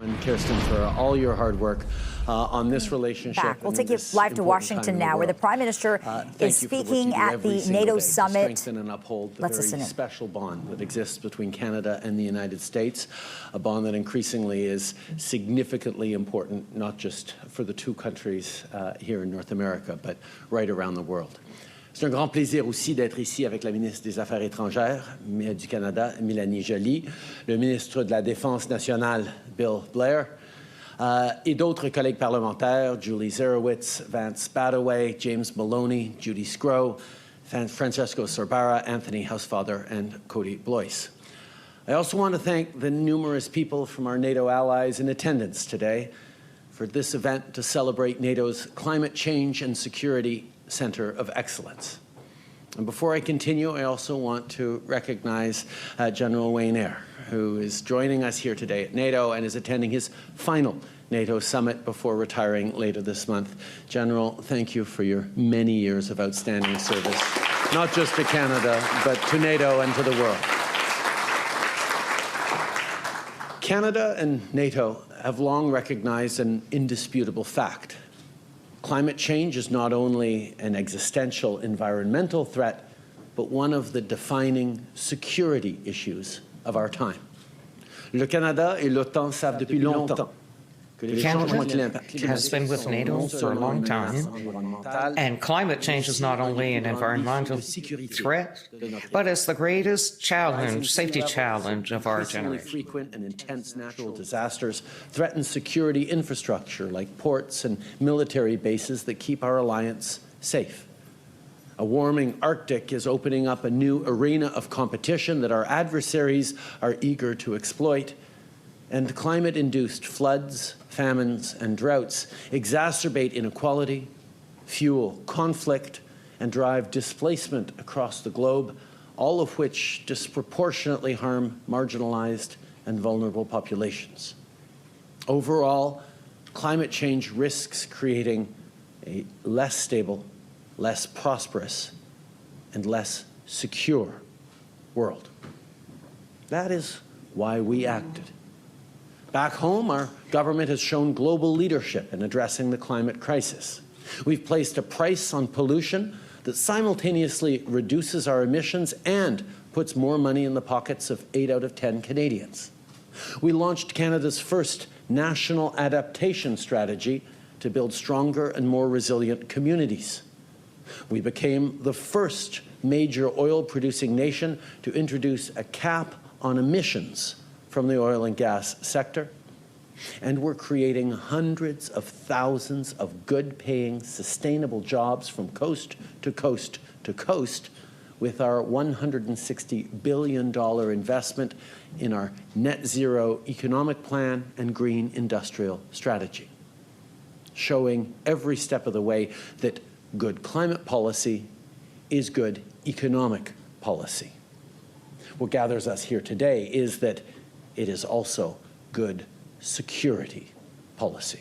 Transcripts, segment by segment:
And Kirsten, for all your hard work on this relationship. We'll take you live to Washington now, where the Prime Minister is speaking at the NATO summit. To strengthen and uphold the very special bond that exists between Canada and the United States, a bond that increasingly is significantly important, not just for the two countries here in North America, but right around the world. C'est un grand plaisir aussi d'être ici avec la ministre des Affaires étrangères du Canada, Mélanie Joly, le ministre de la Défense nationale, Bill Blair, et d'autres collègues parlementaires, Julie Zerowitz, Vance Badaway, James Maloney, Judy Scrow, Francesco Sorbara, Anthony Housefather, and Cody Blois. I also want to thank the numerous people from our NATO allies in attendance today for this event to celebrate NATO's Climate Change and Security Center of Excellence. And before I continue, I also want to recognize General Wayne Eyre, who is joining us here today at NATO and is attending his final NATO summit before retiring later this month. General, thank you for your many years of outstanding service, not just to Canada, but to NATO and to the world. Canada and NATO have long recognized an indisputable fact. Climate change is not only an existential environmental threat, but one of the defining security issues of our time. Le Canada et l'OTAN savent depuis longtemps que les changements climatiques has been with NATO for a long time, and climate change is not only an environmental threat, but it's the greatest challenge, safety challenge of our generation. Frequent and intense natural disasters threaten security infrastructure like ports and military bases that keep our alliance safe. A warming Arctic is opening up a new arena of competition that our adversaries are eager to exploit, and climate-induced floods, famines, and droughts exacerbate inequality, fuel conflict, and drive displacement across the globe, all of which disproportionately harm marginalized and vulnerable populations. Overall, climate change risks creating a less stable, less prosperous, and less secure world. That is why we acted. Back home, our government has shown global leadership in addressing the climate crisis. We've placed a price on pollution that simultaneously reduces our emissions and puts more money in the pockets of 8 out of 10 Canadians. We launched Canada's first national adaptation strategy to build stronger and more resilient communities. We became the first major oil-producing nation to introduce a cap on emissions from the oil and gas sector, and we're creating hundreds of thousands of good-paying, sustainable jobs from coast to coast to coast with our $160 billion investment in our net zero economic plan and green industrial strategy, showing every step of the way that good climate policy is good economic policy. What gathers us here today is that it is also good security policy.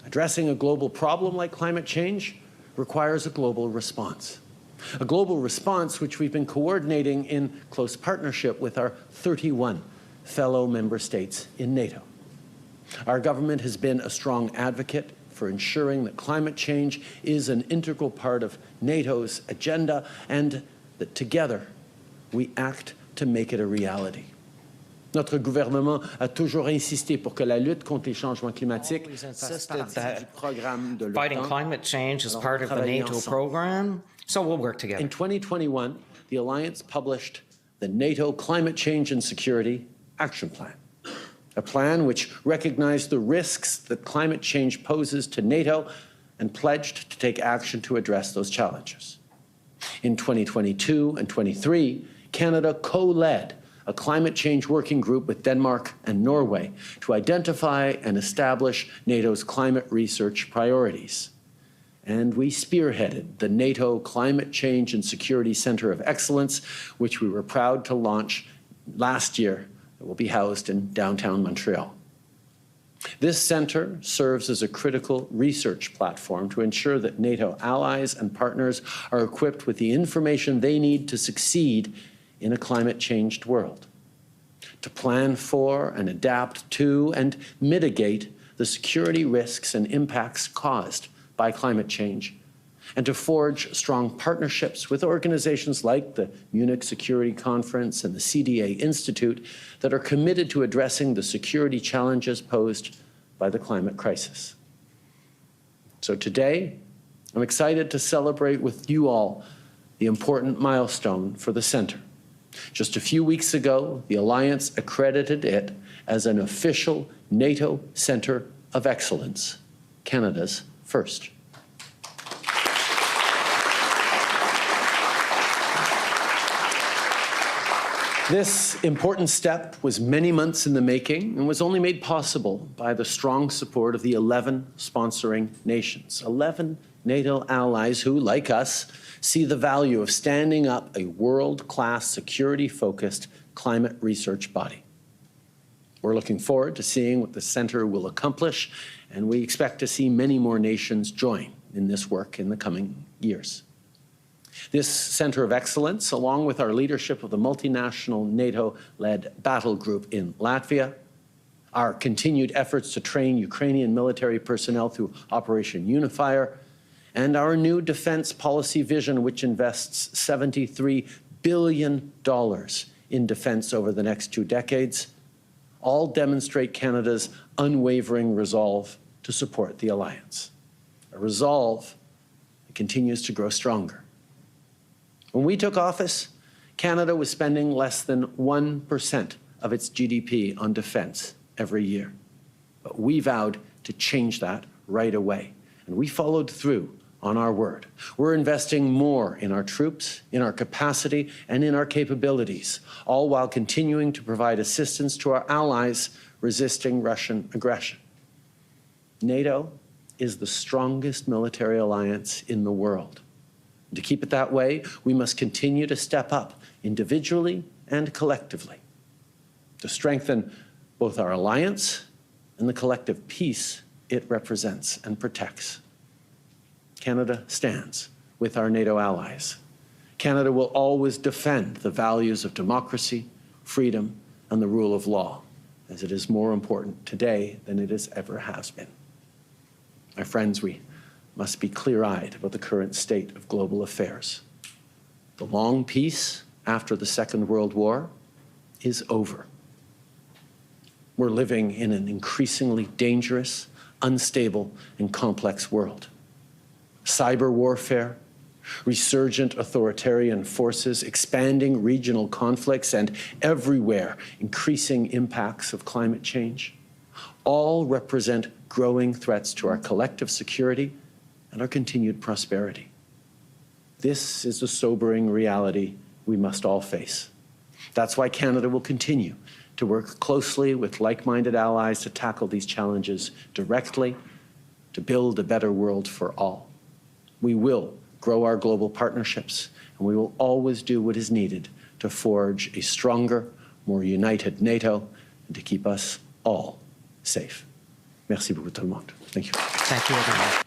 Addressing a global problem like climate change requires a global response. A global response which we've been coordinating in close partnership with our 31 fellow member states in NATO. Our government has been a strong advocate for ensuring that climate change is an integral part of NATO's agenda and that together we act to make it a reality. Notre gouvernement a toujours insisté pour que la lutte contre les changements climatiques fasse partie du programme de l'OTAN. Fighting climate change is part of the NATO program, so we'll work together. In 2021, the Alliance published the NATO Climate Change and Security Action Plan, a plan which recognized the risks that climate change poses to NATO and pledged to take action to address those challenges. In 2022 and 23, Canada co-led a climate change working group with Denmark and Norway to identify and establish NATO's climate research priorities. And we spearheaded the NATO Climate Change and Security Center of Excellence, which we were proud to launch last year, that will be housed in downtown Montreal. This center serves as a critical research platform to ensure that NATO allies and partners are equipped with the information they need to succeed in a climate-changed world. to plan for and adapt to and mitigate the security risks and impacts caused by climate change, and to forge strong partnerships with organizations like the Munich Security Conference and the CDA Institute that are committed to addressing the security challenges posed by the climate crisis. So today, I'm excited to celebrate with you all the important milestone for the Centre. Just a few weeks ago, the Alliance accredited it as an official NATO Centre of Excellence, Canada's first. This important step was many months in the making and was only made possible by the strong support of the 11 sponsoring nations, 11 NATO allies who, like us, see the value of standing up a world-class, security-focused climate research body. We're looking forward to seeing what the Centre will accomplish, and we expect to see many more nations join in this work in the coming years. This Centre of Excellence, along with our leadership of the multinational NATO-led battle group in Latvia, our continued efforts to train Ukrainian military personnel through Operation Unifier, and our new defense policy vision, which invests $73 billion in defense over the next 2 decades, all demonstrate Canada's unwavering resolve to support the alliance, a resolve that continues to grow stronger. When we took office, Canada was spending less than 1% of its GDP on defense every year. But we vowed to change that right away, and we followed through on our word. We're investing more in our troops, in our capacity, and in our capabilities, all while continuing to provide assistance to our allies resisting Russian aggression. NATO is the strongest military alliance in the world. And to keep it that way, we must continue to step up individually and collectively to strengthen both our alliance and the collective peace it represents and protects. Canada stands with our NATO allies. Canada will always defend the values of democracy, freedom, and the rule of law, as it is more important today than it ever has been. My friends, we must be clear-eyed about the current state of global affairs. The long peace after the Second World War is over. We're living in an increasingly dangerous, unstable, and complex world. Cyber warfare, resurgent authoritarian forces, expanding regional conflicts, and everywhere increasing impacts of climate change all represent growing threats to our collective security and our continued prosperity. This is a sobering reality we must all face. That's why Canada will continue to work closely with like-minded allies to tackle these challenges directly, to build a better world for all. We will grow our global partnerships, and we will always do what is needed to forge a stronger, more united NATO and to keep us all safe. Merci beaucoup tout le monde. Thank you. Thank you, everyone.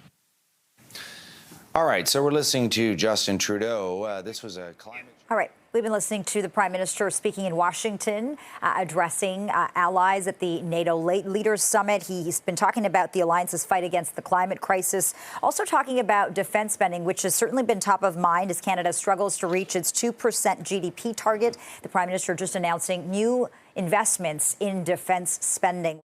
All right, so we're listening to Justin Trudeau. This was a climate... All right. We've been listening to the Prime Minister speaking in Washington, addressing allies at the NATO Leaders Summit. He's been talking about the alliance's fight against the climate crisis, also talking about defense spending, which has certainly been top of mind as Canada struggles to reach its 2% GDP target. The Prime Minister just announcing new investments in defense spending.